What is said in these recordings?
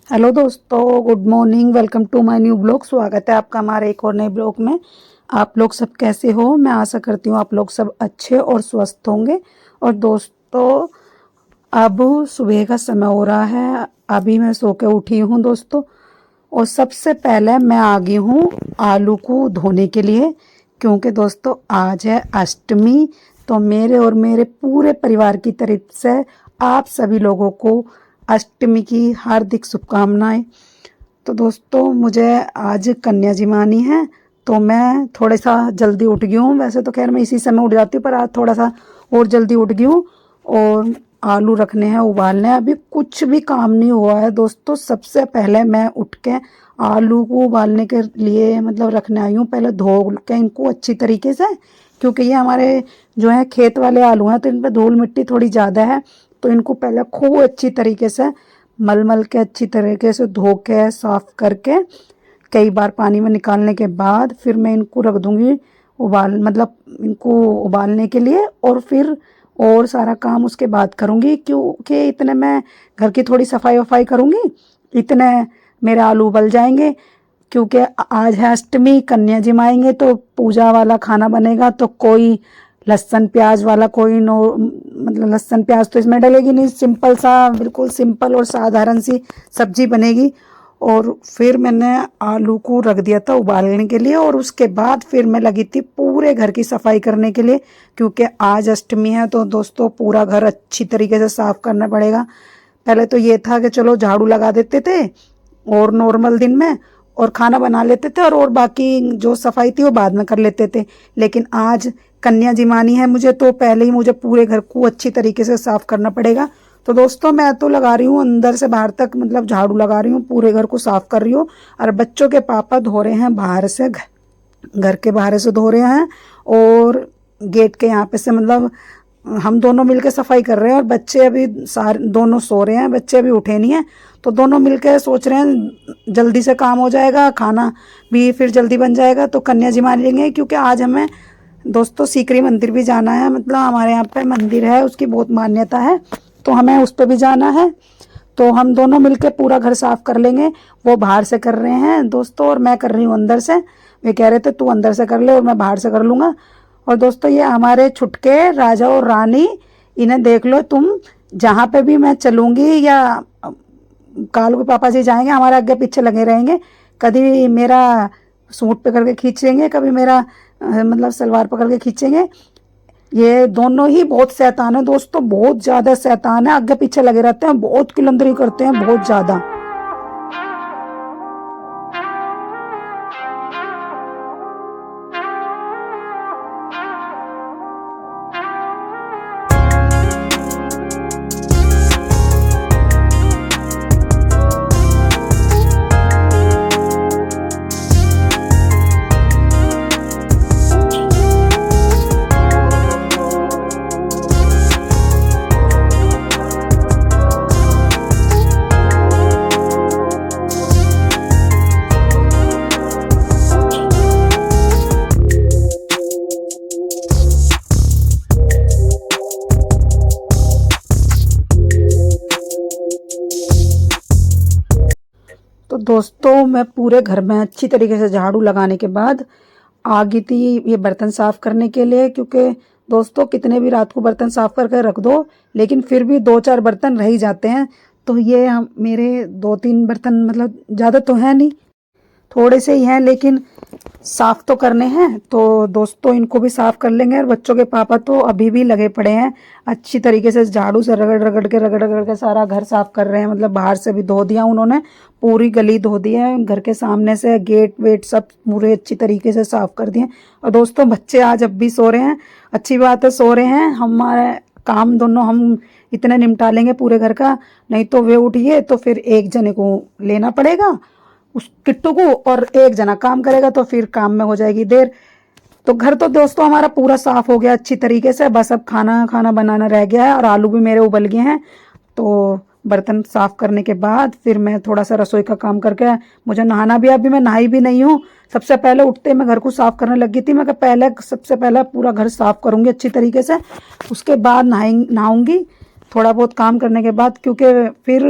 Hello दोस्तों, good morning. Welcome to my new blog. स्वागत है आपका हमारे एक और नए ब्लॉग में। आप लोग सब कैसे हो? मैं आशा करती हूँ आप लोग सब अच्छे और स्वस्थ होंगे। और दोस्तों, अब सुबह का समय हो रहा है। अभी मैं सो के उठी हूँ दोस्तों। और सबसे पहले मैं आ गई हूँ आलू को धोने के लिए, क्योंकि दोस्तों आज है अष्टमी। तो मेरे और मेरे पूरे परिवार की तरफ से आप सभी लोगों को अष्टमी की हार्दिक शुभकामनाएं। तो दोस्तों, मुझे आज कन्या जिमानी है, तो मैं थोड़ा सा जल्दी उठ गई हूँ। वैसे तो खैर मैं इसी समय उठ जाती हूँ, पर आज थोड़ा सा और जल्दी उठ गई हूँ। और आलू रखने हैं उबालने हैं। अभी कुछ भी काम नहीं हुआ है दोस्तों। सबसे पहले मैं उठ के आलू को उबालने के लिए रखने आई हूँ। पहले धो के इनको अच्छी तरीके से, क्योंकि ये हमारे जो है खेत वाले आलू हैं, तो इन पर धूल मिट्टी थोड़ी ज़्यादा है। तो इनको पहले खूब अच्छी तरीके से मल के अच्छी तरीके से धो के साफ करके कई बार पानी में निकालने के बाद फिर मैं इनको रख दूंगी इनको उबालने के लिए। और फिर और सारा काम उसके बाद करूंगी, क्योंकि इतने मैं घर की थोड़ी सफाई वफाई करूंगी, इतने मेरे आलू उबल जाएंगे। क्योंकि आज है अष्टमी, कन्या जिमाएंगे तो पूजा वाला खाना बनेगा। तो कोई लहसुन प्याज वाला कोई नो लहसुन प्याज तो इसमें डलेगी नहीं। सिंपल सा, बिल्कुल सिंपल और साधारण सी सब्जी बनेगी। और फिर मैंने आलू को रख दिया था उबालने के लिए, और उसके बाद फिर मैं लगी थी पूरे घर की सफाई करने के लिए, क्योंकि आज अष्टमी है। तो दोस्तों, पूरा घर अच्छी तरीके से साफ करना पड़ेगा। पहले तो ये था कि चलो झाड़ू लगा देते थे और नॉर्मल दिन में और खाना बना लेते थे, और बाकी जो सफाई थी वो बाद में कर लेते थे। लेकिन आज कन्या जिमानी है मुझे, तो पहले ही मुझे पूरे घर को अच्छी तरीके से साफ करना पड़ेगा। तो दोस्तों, मैं तो लगा रही हूँ अंदर से बाहर तक, झाड़ू लगा रही हूँ, पूरे घर को साफ कर रही हूँ। और बच्चों के पापा धो रहे हैं बाहर से, घर के बाहर से धो रहे हैं। और गेट के यहाँ पे से हम दोनों मिलकर सफाई कर रहे हैं। और बच्चे अभी सारे दोनों सो रहे हैं, बच्चे अभी उठे नहीं हैं। तो दोनों मिलकर सोच रहे हैं जल्दी से काम हो जाएगा, खाना भी फिर जल्दी बन जाएगा, तो कन्या जिमा लेंगे। क्योंकि आज हमें दोस्तों सीकरी मंदिर भी जाना है। हमारे यहाँ पे मंदिर है, उसकी बहुत मान्यता है, तो हमें उस पर भी जाना है। तो हम दोनों मिलकर पूरा घर साफ कर लेंगे। वो बाहर से कर रहे हैं दोस्तों, और मैं कर रही हूँ अंदर से। वे कह रहे थे तू अंदर से कर ले और मैं बाहर से कर लूँगा। और दोस्तों, ये हमारे छुटके राजा और रानी, इन्हें देख लो तुम। जहाँ पे भी मैं चलूँगी या कालू के पापा जी जाएंगे, हमारे आगे पीछे लगे रहेंगे। कभी मेरा सूट पकड़ के खींचेंगे, कभी मेरा सलवार पकड़ के खींचेंगे। ये दोनों ही बहुत शैतान है दोस्तों, बहुत ज़्यादा शैतान है। आगे पीछे लगे रहते हैं, बहुत किलंदरी करते हैं, बहुत ज़्यादा। तो दोस्तों, मैं पूरे घर में अच्छी तरीके से झाड़ू लगाने के बाद आ गई थी ये बर्तन साफ करने के लिए। क्योंकि दोस्तों, कितने भी रात को बर्तन साफ करके रख दो, लेकिन फिर भी दो चार बर्तन रह ही जाते हैं। तो ये मेरे दो तीन बर्तन, ज़्यादा तो है नहीं, थोड़े से ही हैं, लेकिन साफ तो करने हैं। तो दोस्तों, इनको भी साफ कर लेंगे। और बच्चों के पापा तो अभी भी लगे पड़े हैं, अच्छी तरीके से झाड़ू से रगड़ के सारा घर साफ कर रहे हैं। बाहर से भी धो दिया उन्होंने, पूरी गली धो दी है, घर के सामने से गेट वेट सब पूरे अच्छी तरीके से साफ कर दिए। और दोस्तों, बच्चे आज अब भी सो रहे हैं, अच्छी बात है, सो रहे हैं। हमारे काम दोनों हम इतने निपटा लेंगे पूरे घर का, नहीं तो वे उठिए तो फिर एक जने को लेना पड़ेगा उस किट्टू को, और एक जना काम करेगा, तो फिर काम में हो जाएगी देर। तो घर तो दोस्तों हमारा पूरा साफ हो गया अच्छी तरीके से। बस अब खाना बनाना रह गया है, और आलू भी मेरे उबल गए हैं। तो बर्तन साफ करने के बाद फिर मैं थोड़ा सा रसोई का काम करके, मुझे नहाना भी, अभी मैं नहाई भी नहीं हूँ। सबसे पहले उठते मैं घर को साफ करने लगी थी। मैं पहले सबसे पहले पूरा घर साफ करूँगी अच्छी तरीके से, उसके बाद नहाऊंगी थोड़ा बहुत काम करने के बाद। क्योंकि फिर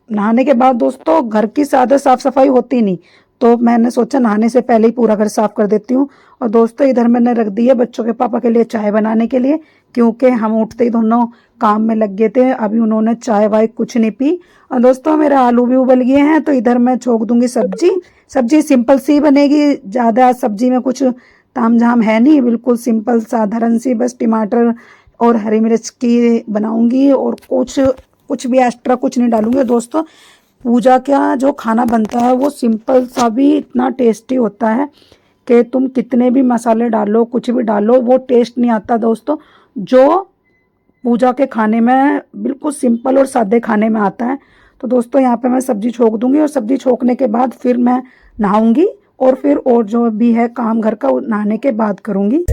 नहाने के बाद दोस्तों घर की ज़्यादा साफ सफाई होती नहीं, तो मैंने सोचा नहाने से पहले ही पूरा घर साफ कर देती हूँ। और दोस्तों इधर मैंने रख दी है बच्चों के पापा के लिए चाय बनाने के लिए, क्योंकि हम उठते ही दोनों काम में लग गए थे। अभी उन्होंने चाय वाय कुछ नहीं पी। और दोस्तों मेरे आलू भी उबल गए हैं, तो इधर मैं छोक दूंगी सब्जी। सब्जी सिंपल सी बनेगी, ज़्यादा सब्जी में कुछ तामझाम है नहीं, बिल्कुल सिंपल साधारण सी, बस टमाटर और हरी मिर्च की बनाऊंगी और कुछ भी एक्स्ट्रा कुछ नहीं डालूंगी। दोस्तों पूजा का जो खाना बनता है वो सिंपल सा भी इतना टेस्टी होता है कि तुम कितने भी मसाले डालो, कुछ भी डालो, वो टेस्ट नहीं आता दोस्तों जो पूजा के खाने में बिल्कुल सिंपल और सादे खाने में आता है। तो दोस्तों यहाँ पे मैं सब्जी छोक दूंगी और सब्जी छोकने के बाद फिर मैं नहाऊंगी और फिर और जो भी है काम घर का नहाने के बाद करूंगी।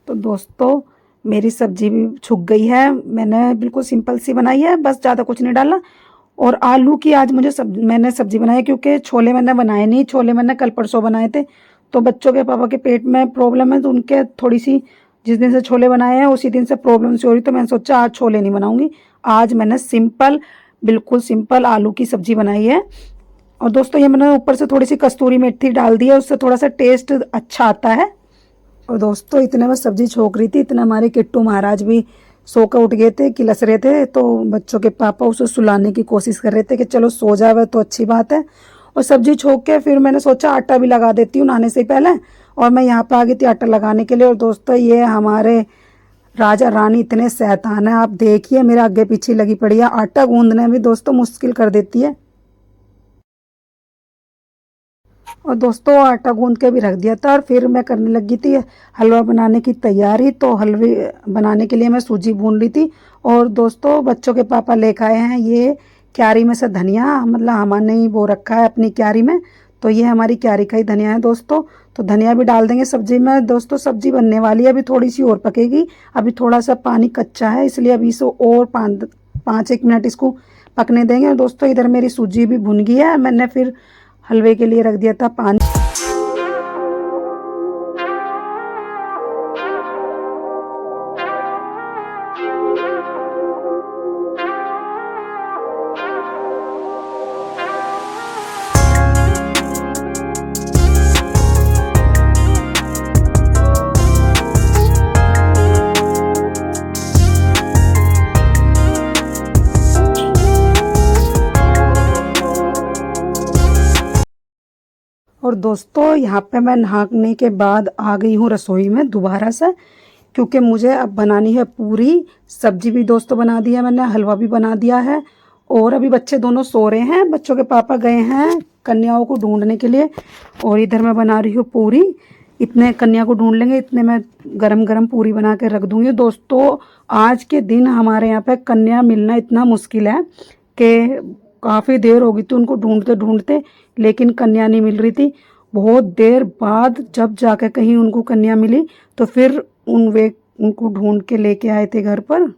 तो दोस्तों मेरी सब्जी भी छुक गई है, मैंने बिल्कुल सिंपल सी बनाई है, बस ज़्यादा कुछ नहीं डाला। और आलू की आज मैंने सब्जी बनाई है, क्योंकि छोले मैंने बनाए नहीं, छोले मैंने कल परसों बनाए थे। तो बच्चों के पापा के पेट में प्रॉब्लम है, तो उनके थोड़ी सी जिस दिन से छोले बनाए हैं उसी दिन से प्रॉब्लम सी हो रही, तो मैंने सोचा आज छोले नहीं बनाऊंगी। आज मैंने सिंपल, बिल्कुल सिंपल आलू की सब्जी बनाई है। और दोस्तों ये मैंने ऊपर से थोड़ी सी कस्तूरी मेथी डाल दी है, उससे थोड़ा सा टेस्ट अच्छा आता है। और दोस्तों इतने में सब्जी छोक रही थी, इतने हमारे किट्टू महाराज भी सो कर उठ गए थे, किलस रहे थे। तो बच्चों के पापा उसे सुलाने की कोशिश कर रहे थे कि चलो सो जावे तो अच्छी बात है। और सब्जी छोक के फिर मैंने सोचा आटा भी लगा देती हूँ नहाने से पहले, और मैं यहाँ पर आ गई थी आटा लगाने के लिए। और दोस्तों ये हमारे राजा रानी इतने शैतान है, आप देखिए मेरे आगे पीछे लगी पड़ी है। आटा गूंदने में दोस्तों मुश्किल कर देती है। और दोस्तों आटा गूंद के भी रख दिया था, और फिर मैं करने लगी थी हलवा बनाने की तैयारी। तो हलवे बनाने के लिए मैं सूजी भून रही थी। और दोस्तों बच्चों के पापा लेकर आए हैं ये क्यारी में से धनिया, मतलब हमने ही बो रखा है अपनी क्यारी में, तो ये हमारी क्यारी का ही धनिया है दोस्तों। तो धनिया भी डाल देंगे सब्जी में। दोस्तों सब्जी बनने वाली है, अभी थोड़ी सी और पकेगी, अभी थोड़ा सा पानी कच्चा है, इसलिए अभी इसे और 5-1 मिनट इसको पकने देंगे। और दोस्तों इधर मेरी सूजी भी भुन गई है, मैंने फिर हलवे के लिए रख दिया था पानी। और दोस्तों यहाँ पे मैं नहाने के बाद आ गई हूँ रसोई में दोबारा से, क्योंकि मुझे अब बनानी है पूरी। सब्जी भी दोस्तों बना दी है मैंने, हलवा भी बना दिया है। और अभी बच्चे दोनों सो रहे हैं, बच्चों के पापा गए हैं कन्याओं को ढूंढने के लिए। और इधर मैं बना रही हूँ पूरी, इतने कन्या को ढूंढ लेंगे, इतने मैं गरम गरम पूरी बना के रख दूँगी। दोस्तों आज के दिन हमारे यहाँ पे कन्या मिलना इतना मुश्किल है कि काफ़ी देर हो गई थी उनको ढूंढते ढूंढते, लेकिन कन्या नहीं मिल रही थी। बहुत देर बाद जब जाकर कहीं उनको कन्या मिली, तो फिर उनको ढूंढ के लेके आए थे घर पर।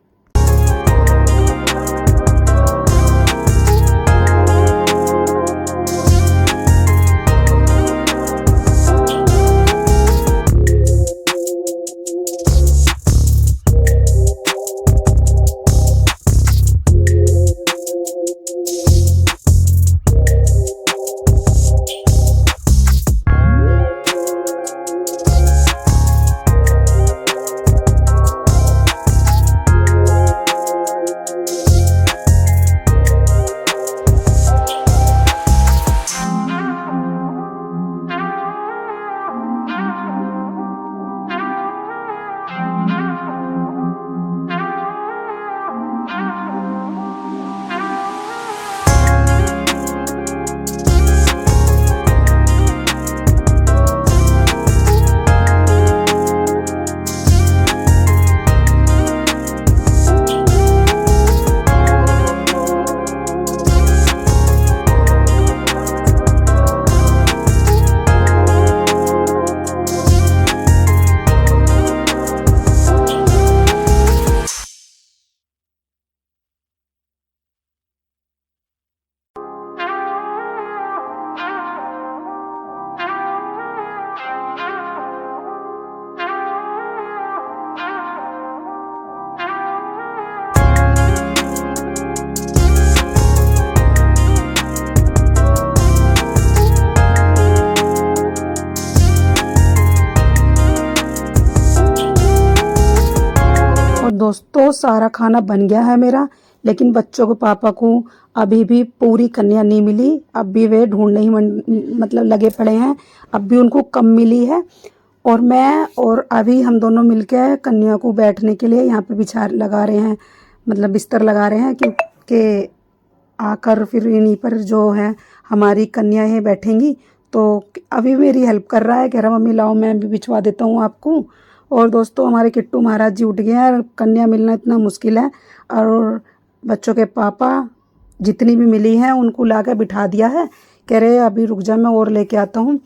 दोस्तों सारा खाना बन गया है मेरा, लेकिन बच्चों के पापा को अभी भी पूरी कन्या नहीं मिली। अब भी वे ढूंढने ही मतलब लगे पड़े हैं, अब भी उनको कम मिली है। और मैं और अभी हम दोनों मिलकर कन्या को बैठने के लिए यहाँ पे बिछा लगा रहे हैं, मतलब बिस्तर लगा रहे हैं, क्योंकि आकर फिर इन्हीं पर जो है हमारी कन्याएं बैठेंगी। तो अभी मेरी हेल्प कर रहा है, कह रहा मम्मी लाओ मैं भी बिछवा देता हूँ आपको। और दोस्तों हमारे किट्टू महाराज जी उठ गए हैं, कन्या मिलना इतना मुश्किल है। और बच्चों के पापा जितनी भी मिली हैं उनको ला के बिठा दिया है, कह रहे अभी रुक जा मैं और लेके आता हूँ।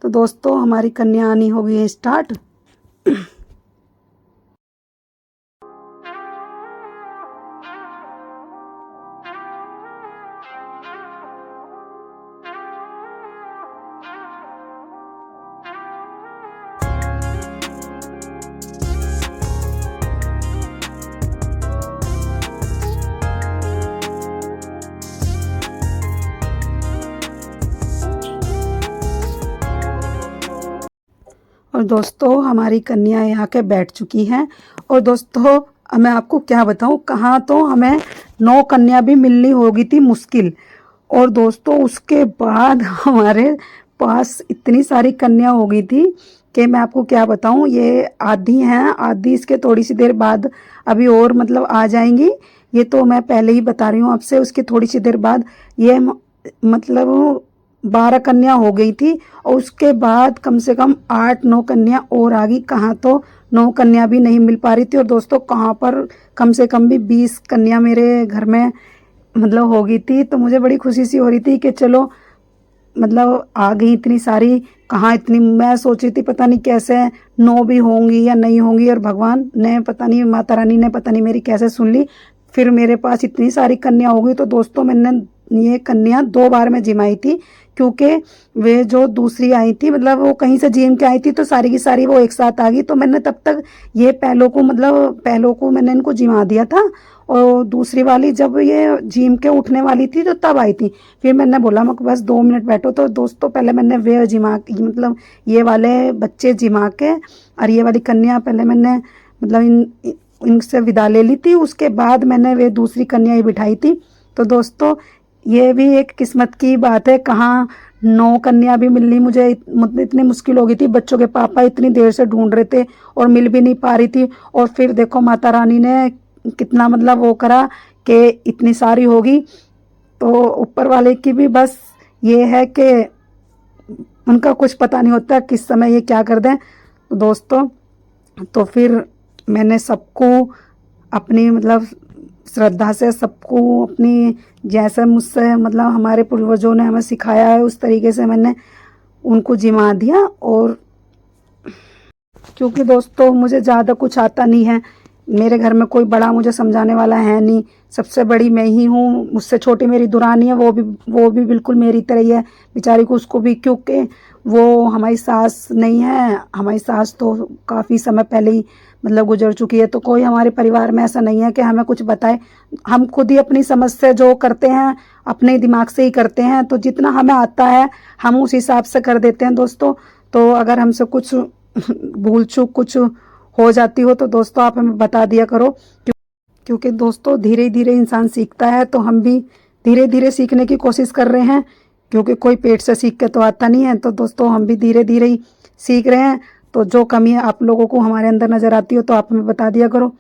तो दोस्तों हमारी कन्या आनी हो गई है स्टार्ट। और दोस्तों हमारी कन्या यहाँ के बैठ चुकी हैं। और दोस्तों मैं आपको क्या बताऊँ, कहाँ तो हमें 9 कन्या भी मिलनी होगी थी मुश्किल। और दोस्तों उसके बाद हमारे पास इतनी सारी कन्या हो गई थी कि मैं आपको क्या बताऊँ। ये आधी हैं, आधी इसके थोड़ी सी देर बाद अभी और मतलब आ जाएंगी। ये तो मैं पहले ही बता रही हूँ आपसे, उसकी थोड़ी सी देर बाद ये मतलब 12 कन्या हो गई थी। और उसके बाद कम से कम 8-9 कन्या और आ गई। कहाँ तो 9 कन्या भी नहीं मिल पा रही थी। और दोस्तों कहाँ पर कम से कम भी 20 कन्या मेरे घर में मतलब हो गई थी। तो मुझे बड़ी खुशी सी हो रही थी कि चलो मतलब आ गई इतनी सारी। कहाँ इतनी, मैं सोच रही थी पता नहीं कैसे 9 भी होंगी या नहीं होंगी। और भगवान ने पता नहीं, माता रानी ने पता नहीं मेरी कैसे सुन ली, फिर मेरे पास इतनी सारी कन्या हो गई। तो दोस्तों मैंने ये कन्या 2 बार में जिमाई थी, क्योंकि वे जो दूसरी आई थी मतलब वो कहीं से जीम के आई थी, तो सारी की सारी वो एक साथ आ गई। तो मैंने तब तक ये पहलों को मैंने इनको जिमा दिया था। और दूसरी वाली जब ये जिम के उठने वाली थी तो तब आई थी। फिर मैंने बोला मैं बस 2 मिनट बैठो। तो दोस्तों पहले मैंने वे जिमा मतलब ये वाले बच्चे जिमा के, और ये वाली कन्या पहले मैंने मतलब इनसे विदा ले ली थी। उसके बाद मैंने वे दूसरी कन्या ही बिठाई थी। तो दोस्तों ये भी एक किस्मत की बात है, कहाँ 9 कन्या भी मिलनी मुझे मतलब इतनी मुश्किल हो गई थी। बच्चों के पापा इतनी देर से ढूंढ रहे थे और मिल भी नहीं पा रही थी। और फिर देखो माता रानी ने कितना मतलब वो करा कि इतनी सारी होगी। तो ऊपर वाले की भी बस ये है कि उनका कुछ पता नहीं होता किस समय ये क्या कर दें। तो दोस्तों तो फिर मैंने सबको अपनी मतलब श्रद्धा से, सबको अपनी जैसे मुझसे मतलब हमारे पूर्वजों ने हमें सिखाया है उस तरीके से मैंने उनको जिमा दिया। और क्योंकि दोस्तों मुझे ज़्यादा कुछ आता नहीं है, मेरे घर में कोई बड़ा मुझे समझाने वाला है नहीं, सबसे बड़ी मैं ही हूँ। मुझसे छोटी मेरी दुरानी है, वो भी बिल्कुल मेरी तरह ही है बेचारी को, उसको भी क्योंकि वो हमारी सास नहीं है। हमारी सास तो काफ़ी समय पहले ही मतलब गुजर चुकी है। तो कोई हमारे परिवार में ऐसा नहीं है कि हमें कुछ बताए, हम खुद ही अपनी समझ से जो करते हैं अपने दिमाग से ही करते हैं। तो जितना हमें आता है हम उस हिसाब से कर देते हैं दोस्तों। तो अगर हमसे कुछ भूल चूक कुछ हो जाती हो तो दोस्तों आप हमें बता दिया करो, क्योंकि दोस्तों धीरे धीरे इंसान सीखता है। तो हम भी धीरे धीरे सीखने की कोशिश कर रहे हैं, क्योंकि कोई पेट से सीख के तो आता नहीं है। तो दोस्तों हम भी धीरे धीरे ही सीख रहे हैं। तो जो कमी आप लोगों को हमारे अंदर नज़र आती हो तो आप हमें बता दिया करो।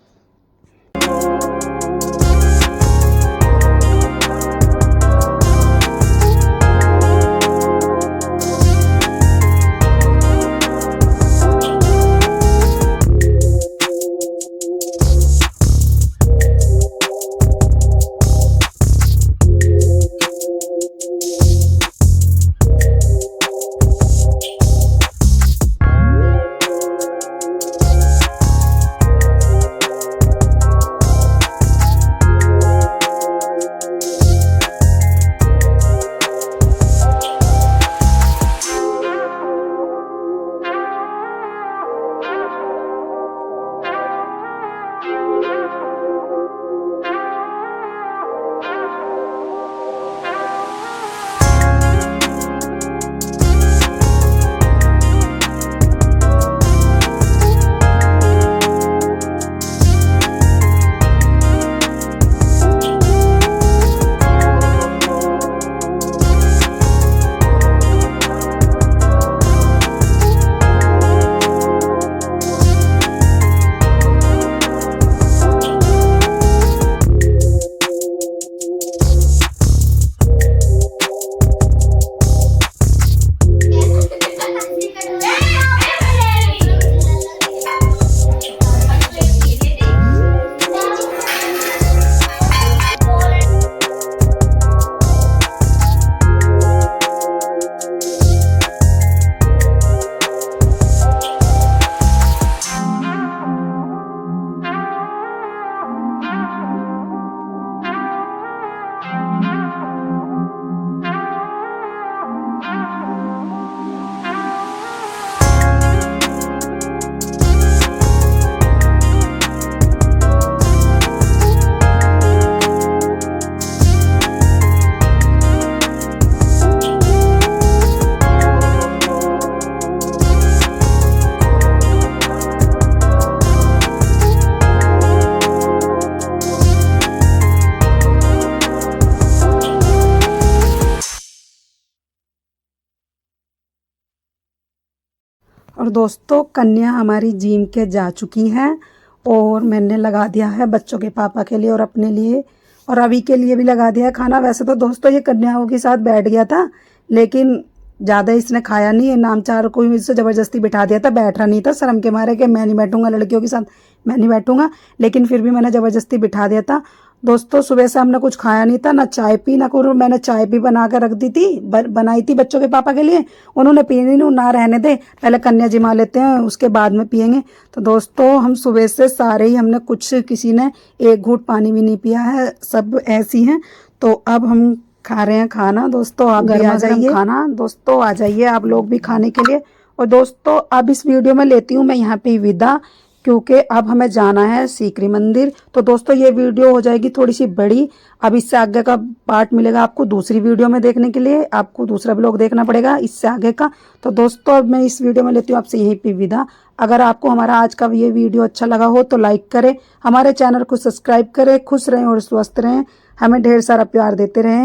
और दोस्तों कन्या हमारी जिम के जा चुकी हैं और मैंने लगा दिया है बच्चों के पापा के लिए और अपने लिए और अभी के लिए भी लगा दिया है खाना। वैसे तो दोस्तों ये कन्याओं के साथ बैठ गया था, लेकिन ज़्यादा इसने खाया नहीं है। नामचार को इससे ज़बरदस्ती बिठा दिया था, बैठ रहा नहीं था शर्म के मारे कि मैं नहीं बैठूंगा, लड़कियों के साथ मैं नहीं बैठूंगा, लेकिन फिर भी मैंने ज़बरदस्ती बिठा दिया था। दोस्तों सुबह से हमने कुछ खाया नहीं था, ना चाय पी ना कुछ। मैंने चाय भी बना कर रख दी थी, बनाई थी बच्चों के पापा के लिए, उन्होंने पी नहीं, ना रहने दे, पहले कन्या जिमा लेते हैं उसके बाद में पियेंगे। तो दोस्तों हम सुबह से सारे ही हमने कुछ, किसी ने एक घूंट पानी भी नहीं पिया है, सब ऐसी हैं। तो अब हम खा रहे हैं खाना। दोस्तों आप भी आ जाइए खाना, दोस्तों आ जाइए आप लोग भी खाने के लिए। और दोस्तों अब इस वीडियो में लेती हूँ मैं यहाँ पे विदा, क्योंकि अब हमें जाना है सीकरी मंदिर। तो दोस्तों ये वीडियो हो जाएगी थोड़ी सी बड़ी, अब इससे आगे का पार्ट मिलेगा आपको दूसरी वीडियो में देखने के लिए, आपको दूसरा ब्लॉग देखना पड़ेगा इससे आगे का। तो दोस्तों अब मैं इस वीडियो में लेती हूँ आपसे यहीं पे विदा। अगर आपको हमारा आज का ये वीडियो अच्छा लगा हो तो लाइक करें, हमारे चैनल को सब्सक्राइब करें, खुश रहें और स्वस्थ रहें, हमें ढेर सारा प्यार देते रहें।